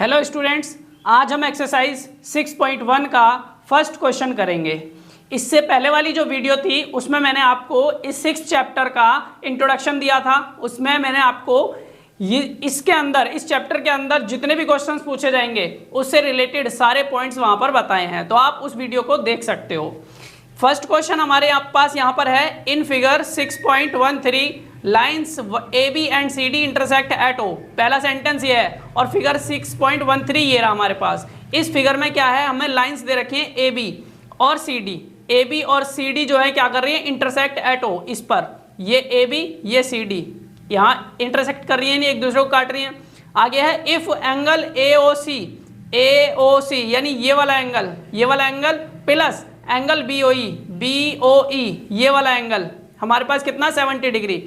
Hello students, आज हम exercise 6.1 का फर्स्ट क्वेश्चन करेंगे। इससे पहले वाली जो वीडियो थी उसमें मैंने आपको इस 6 चैप्टर का इंट्रोडक्शन दिया था। उसमें मैंने आपको इस चैप्टर के अंदर जितने भी क्वेश्चंस पूछे जाएंगे उससे रिलेटेड सारे पॉइंट्स वहां पर बताए हैं, तो आप उस वीडियो को देख सकते हो। फर्स्ट क्वेश्चन हमारे पास यहाँ पर है, in figure 6.13 lines A B and C D intersect at O. पहला सेंटेंस ये है और फिगर 6.13 ये रहा हमारे पास। इस फिगर में क्या है, हमें लाइन्स दे रखी हैं ए बी और सी डी। ए बी और सी डी जो है क्या कर रही है, इंटरसेक्ट एट ओ। इस पर ये ए बी ये सी डी यहाँ इंटरसेक्ट कर रही है, नहीं एक दूसरे को काट रही है। आगे है इफ एंगल ए ओ सी यानी ये वाला angle plus angle B O E ये वाला एंगल हमारे पास कितना 70 डिग्री।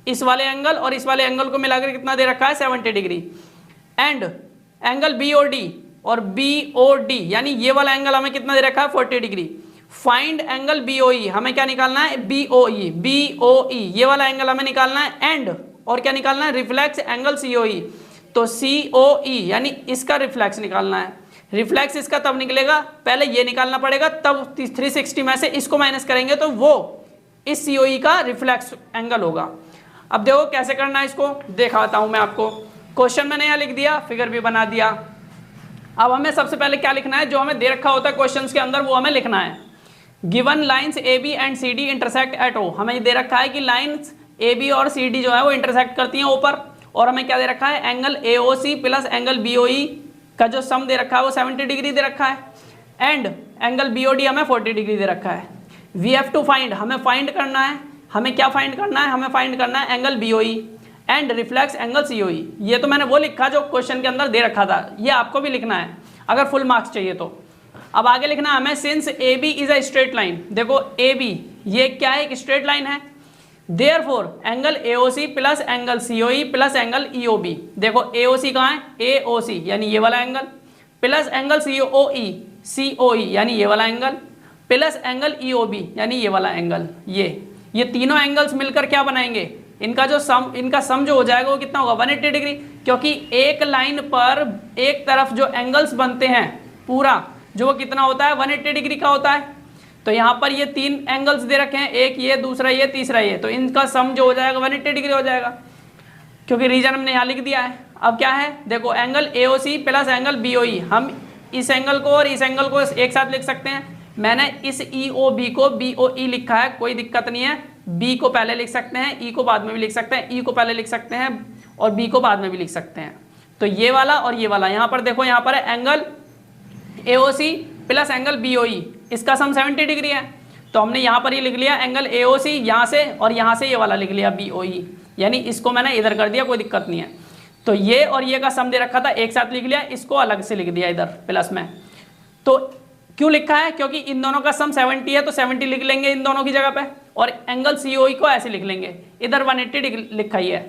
इस वाले एंगल और इस वाले एंगल को मिलाकर कितना दे रखा है 70 degree. And angle B O D और बी ओ डी यानी ये वाला एंगल हमें कितना दे रखा है 40 degree. Find angle B O E, हमें क्या निकालना है बी ओ ई ये वाला एंगल हमें निकालना है। एंड और क्या निकालना है रिफ्लेक्स एंगल सी ओ ई, तो सी ओ ई यानी इसका रिफ्लेक्स निकालना है। रिफ्लेक्स इसका तब निकलेगा, पहले ये निकालना पड़ेगा, तब 360 में से इसको माइनस करेंगे तो वो इस सीओई का रिफ्लेक्स एंगल होगा। अब देखो कैसे करना है, इसको दिखाता हूं मैं आपको। क्वेश्चन मैंने यहाँ लिख दिया, फिगर भी बना दिया। अब हमें सबसे पहले क्या लिखना है, जो हमें दे रखा होता है क्वेश्चंस के अंदर वो हमें लिखना है। Given lines A B and C D intersect at O. हमें दे रखा है कि लाइन्स ए बी और सी डी जो है वो इंटरसेक्ट करती हैं ऊपर, और हमें क्या दे रखा है angle A O C plus angle B O E का जो सम दे रखा है वो 70 डिग्री दे रखा है। And angle B O D हमें 40 डिग्री दे रखा है। वी हैव टू फाइंड, हमें फाइंड करना है, हमें क्या फाइंड करना है, हमें फाइंड करना है angle B O E and reflex angle C O E. ये तो मैंने वो लिखा जो क्वेश्चन के अंदर दे रखा था, ये आपको भी लिखना है अगर फुल मार्क्स चाहिए तो। अब आगे लिखना है हमें, since A B is a straight line. देखो ए बी ये क्या है, एक स्ट्रेट लाइन है। Therefore angle A O C plus angle C O E plus angle E O B. देखो ए ओ सी कहाँ है, ए ओ सी यानी ये वाला angle, plus angle C O E यानी ये वाला angle, plus angle E O B यानी ये वाला एंगल। ये तीनों एंगल्स मिलकर क्या बनाएंगे, इनका सम जो हो जाएगा वो कितना होगा 180 डिग्री। क्योंकि एक लाइन पर एक तरफ जो एंगल्स बनते हैं पूरा जो वो कितना होता है 180 डिग्री का होता है। तो यहाँ पर ये 3 एंगल्स दे रखे हैं, एक ये, दूसरा ये, तीसरा ये, तो इनका सम जो हो जाएगा 180 डिग्री हो जाएगा, क्योंकि रीजन हमने यहाँ लिख दिया है। अब क्या है, देखो angle A O C plus angle B O E, हम इस एंगल को और इस एंगल को एक साथ लिख सकते हैं। मैंने इस ई ओ बी को बी ओ ई लिखा है, कोई दिक्कत नहीं है। बी को पहले लिख सकते हैं, ई को बाद में भी लिख सकते हैं, ई को पहले लिख सकते हैं और बी को बाद में भी लिख सकते हैं। तो ये वाला और ये वाला, यहाँ पर देखो यहाँ पर है angle A O C plus angle B O E, इसका सम 70 डिग्री है। तो हमने यहाँ पर ये लिख लिया एंगल ए ओ सी यहाँ से, और यहाँ से ये वाला लिख लिया बी ओ ई, यानी इसको मैंने इधर कर दिया, कोई दिक्कत नहीं है। तो ये और ये का सम दे रखा था, एक साथ लिख लिया, इसको अलग से लिख दिया इधर प्लस में। तो क्यों लिखा है, क्योंकि इन दोनों का सम 70 है तो 70 लिख लेंगे इन दोनों की जगह पे, और एंगल सी ओ ई को ऐसे लिख लेंगे, इधर 180 डिग्री लिखा ही है।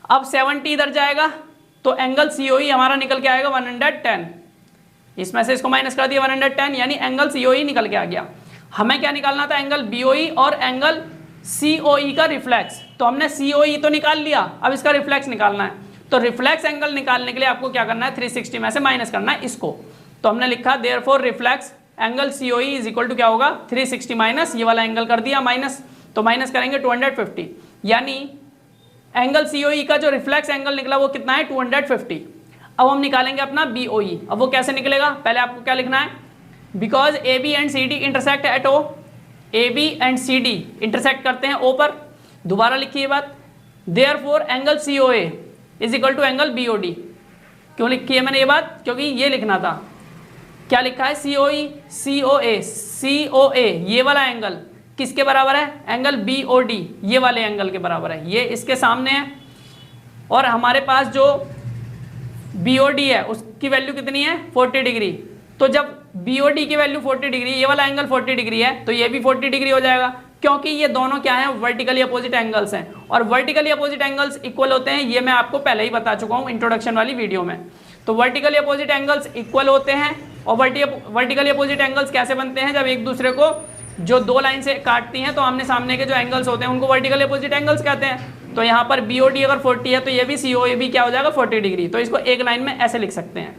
अब 70 इधर जाएगा तो एंगल सी ओ ई हमारा निकल के आएगा 110, इसमें से इसको माइनस कर दिया 110, यानी एंगल सी ओ ई निकल के आ गया। हमें क्या निकालना था, एंगल बी ओ ई और एंगल सी ओ ई का रिफ्लेक्स। तो हमने सी ओ ई तो निकाल लिया, अब इसका रिफ्लेक्स निकालना है। तो रिफ्लेक्स एंगल निकालने के लिए आपको क्या करना है, 360 में से माइनस करना है इसको। तो हमने लिखा therefore reflex angle C O E is equal to क्या होगा 360 माइनस ये वाला एंगल कर दिया माइनस, तो माइनस करेंगे 250, यानी एंगल सी ओ ई का जो रिफ्लेक्स एंगल निकला वो कितना है 250। अब हम निकालेंगे अपना बी ओ ई। अब वो कैसे निकलेगा, पहले आपको क्या लिखना है, because A B and C D intersect at O. A B and C D intersect करते हैं ओ पर, दोबारा लिखिए बात। Therefore angle C O A is equal to angle B O D. क्यों लिखी है मैंने ये बात, क्योंकि ये लिखना था, क्या लिखा है सी ओ ई सी ओ ए ये वाला एंगल किसके बराबर है, एंगल बी ओ डी ये वाले एंगल के बराबर है, ये इसके सामने है। और हमारे पास जो बी ओ डी है उसकी वैल्यू कितनी है 40 डिग्री। तो जब बी ओ डी की वैल्यू 40 डिग्री, ये वाला एंगल 40 डिग्री है, तो ये भी 40 डिग्री हो जाएगा, क्योंकि ये दोनों क्या हैं वर्टिकली अपोजिट एंगल्स हैं, और वर्टिकली अपोजिट एंगल्स इक्वल होते हैं, ये मैं आपको पहले ही बता चुका हूँ इंट्रोडक्शन वाली वीडियो में। तो वर्टिकली अपोजिट एंगल्स इक्वल होते हैं, और वर्टिकली अपोजिट एंगल्स कैसे बनते हैं, जब एक दूसरे को जो दो लाइन से काटती हैं तो आमने सामने के जो एंगल्स होते हैं उनको वर्टिकली अपोजिट एंगल्स कहते हैं। तो यहाँ पर बी ओ डी अगर 40 है तो ये भी सी ओ ए भी क्या हो जाएगा 40 डिग्री। तो इसको एक लाइन में ऐसे लिख सकते हैं।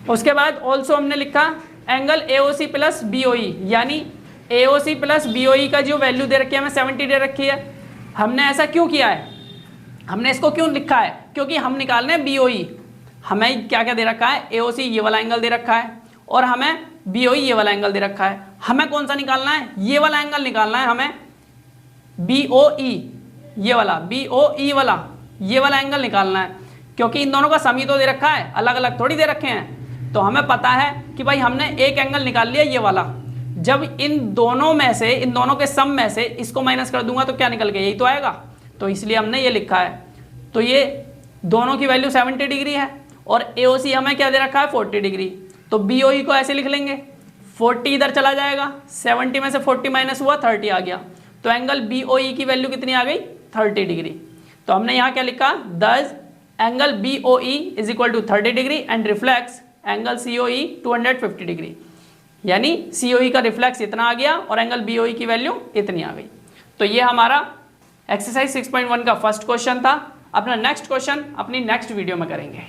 उसके बाद ऑल्सो हमने लिखा एंगल AOC प्लस BOE, यानी AOC प्लस BOE का जो वैल्यू दे रखी है हमें 70 दे रखी है। हमने ऐसा क्यों किया है, हमने इसको क्यों लिखा है, क्योंकि हम निकालने हैं BOE। हमें क्या क्या दे रखा है, AOC ये वाला एंगल दे रखा है और हमें BOE ये वाला एंगल दे रखा है। हमें कौन सा निकालना है, ये वाला एंगल निकालना है हमें, BOE ये वाला, BOE वाला ये वाला एंगल निकालना है, क्योंकि इन दोनों का सम ही तो दे रखा है, अलग अलग थोड़ी दे रखे हैं। तो हमें पता है कि भाई हमने एक एंगल निकाल लिया ये वाला, जब इन दोनों में से, इन दोनों के सम में से इसको माइनस कर दूंगा तो क्या निकल गया, यही तो आएगा। तो इसलिए हमने ये लिखा है। तो ये दोनों की वैल्यू 70 डिग्री है और AOC हमें क्या दे रखा है 40 डिग्री। तो BOE को ऐसे लिख लेंगे, 40 इधर चला जाएगा, 70 में से 40 माइनस हुआ 30 आ गया, तो एंगल BOE की वैल्यू कितनी आ गई 30 डिग्री। तो हमने यहाँ क्या लिखा, this angle BOE is equal to 30 degree and reflex angle COE 250 degree, यानी COE का रिफ्लेक्स इतना आ गया और एंगल BOE की वैल्यू इतनी आ गई। तो ये हमारा एक्सरसाइज 6.1 का फर्स्ट क्वेश्चन था। अपना नेक्स्ट क्वेश्चन अपनी नेक्स्ट वीडियो में करेंगे।